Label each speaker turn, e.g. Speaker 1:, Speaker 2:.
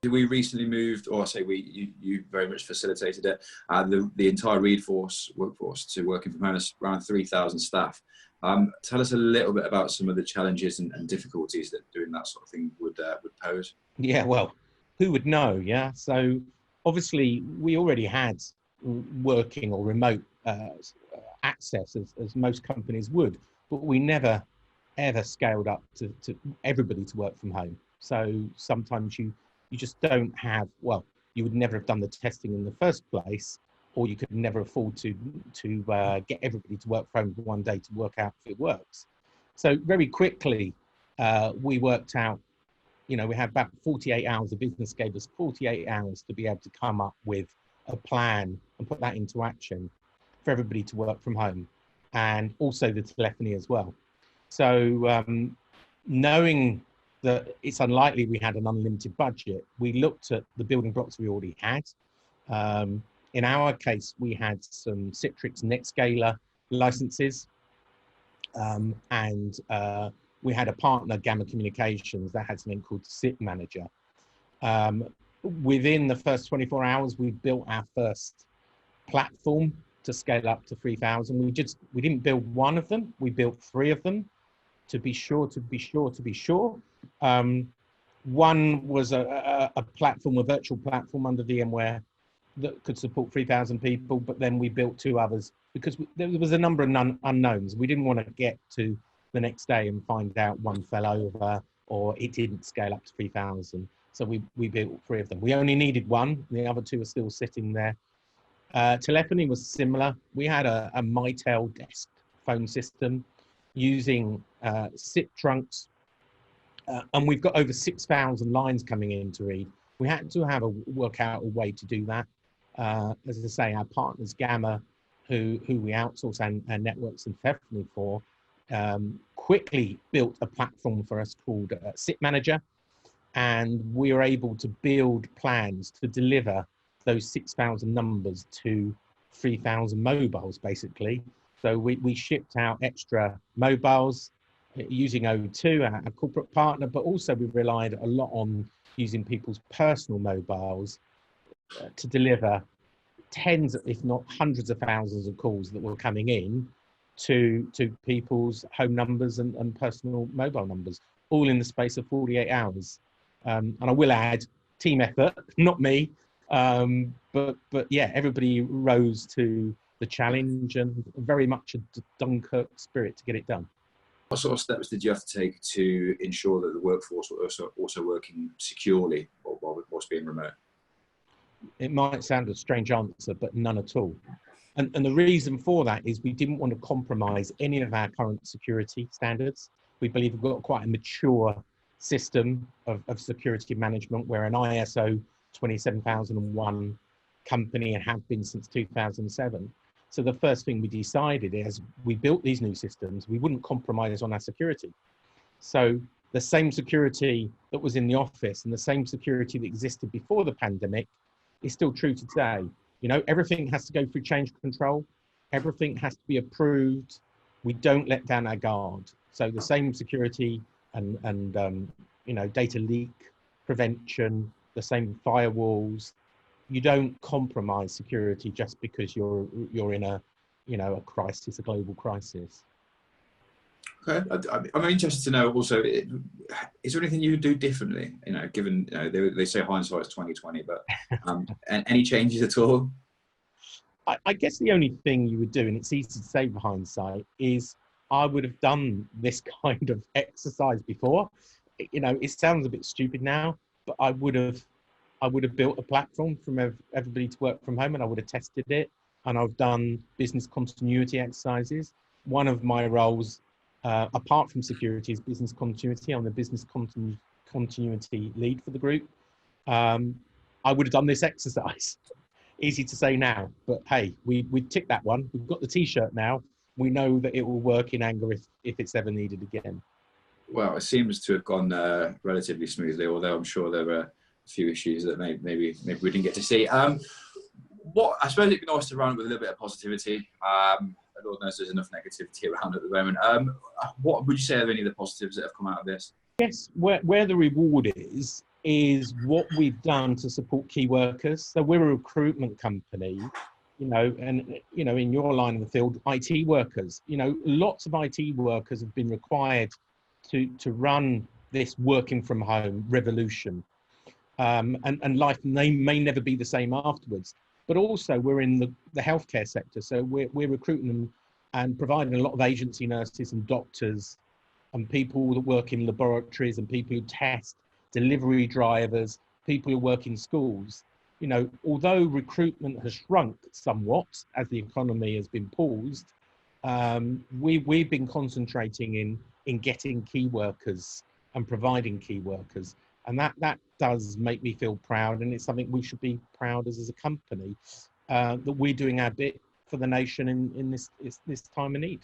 Speaker 1: We recently moved, or I say you very much facilitated it, the entire Reed workforce to working from home, around 3,000 staff. Tell us a little bit about some of the challenges and difficulties that doing that sort of thing would pose.
Speaker 2: Yeah, well, who would know? Yeah, so obviously we already had working or remote access as most companies would, but we never ever scaled up to everybody to work from home. So sometimes you just don't have, well, you would never have done the testing in the first place, or you could never afford to get everybody to work from home for one day to work out if it works. So very quickly, we worked out, we had about 48 hours. The business gave us 48 hours to be able to come up with a plan and put that into action for everybody to work from home, and also the telephony as well. So knowing that it's unlikely we had an unlimited budget, we looked at the building blocks we already had. In our case, we had some Citrix NetScaler licenses, and we had a partner, Gamma Communications, that had something called SIP Manager. Within the first 24 hours, we built our first platform to scale up to 3,000. We didn't build one of them, we built 3 of them to be sure. One was a platform, a virtual platform under VMware that could support 3,000 people, but then we built 2 others because there was a number of unknowns. We didn't want to get to the next day and find out one fell over or it didn't scale up to 3,000. So we built 3 of them. We only needed 1, the other 2 are still sitting there. Telephony was similar. We had a Mitel desk phone system using SIP trunks, and we've got over 6,000 lines coming in to read. We had to work out a way to do that. As I say, our partners Gamma, who we outsource our networks and telephony for, quickly built a platform for us called SIP Manager, and we were able to build plans to deliver those 6,000 numbers to 3,000 mobiles, basically. So we shipped out extra mobiles using O2, our corporate partner, but also we relied a lot on using people's personal mobiles to deliver tens, if not hundreds of thousands of calls that were coming in to people's home numbers and personal mobile numbers, all in the space of 48 hours. And I will add, team effort, not me, but yeah, everybody rose to the challenge and very much a Dunkirk spirit to get it done.
Speaker 1: What sort of steps did you have to take to ensure that the workforce was also working securely whilst being remote?
Speaker 2: It might sound a strange answer, but none at all. And the reason for that is we didn't want to compromise any of our current security standards. We believe we've got quite a mature system of security management. We're an ISO 27001 company and have been since 2007. So the first thing we decided is we built these new systems, we wouldn't compromise on our security. So the same security that was in the office and the same security that existed before the pandemic is still true today. Everything has to go through change control. Everything has to be approved. We don't let down our guard. So the same security and data leak prevention, the same firewalls. You don't compromise security just because you're in a crisis, a global crisis.
Speaker 1: Okay, I'm interested to know also, is there anything you would do differently? Given they say hindsight's 20/20, but any changes at all?
Speaker 2: I guess the only thing you would do, and it's easy to say with hindsight, is I would have done this kind of exercise before. It sounds a bit stupid now, but I would have built a platform for everybody to work from home, and I would have tested it, and I've done business continuity exercises. One of my roles, apart from security, is business continuity. I'm the business continuity lead for the group. I would have done this exercise. Easy to say now, but hey, we ticked that one. We've got the T-shirt now. We know that it will work in anger if it's ever needed again.
Speaker 1: Well, it seems to have gone relatively smoothly, although I'm sure there were a few issues that maybe we didn't get to see. I suppose it'd be nice to run with a little bit of positivity. Lord knows there's enough negativity around at the moment. What would you say are any of the positives that have come out of this?
Speaker 2: Yes, where the reward is what we've done to support key workers. So we're a recruitment company, and, in your line of the field, IT workers, lots of IT workers have been required to run this working from home revolution. And life may never be the same afterwards. But also we're in the healthcare sector. So we're recruiting them and providing a lot of agency nurses and doctors and people that work in laboratories and people who test, delivery drivers, people who work in schools. Although recruitment has shrunk somewhat as the economy has been paused, we've been concentrating in getting key workers and providing key workers. And that does make me feel proud, and it's something we should be proud as a company, that we're doing our bit for the nation in this time of need.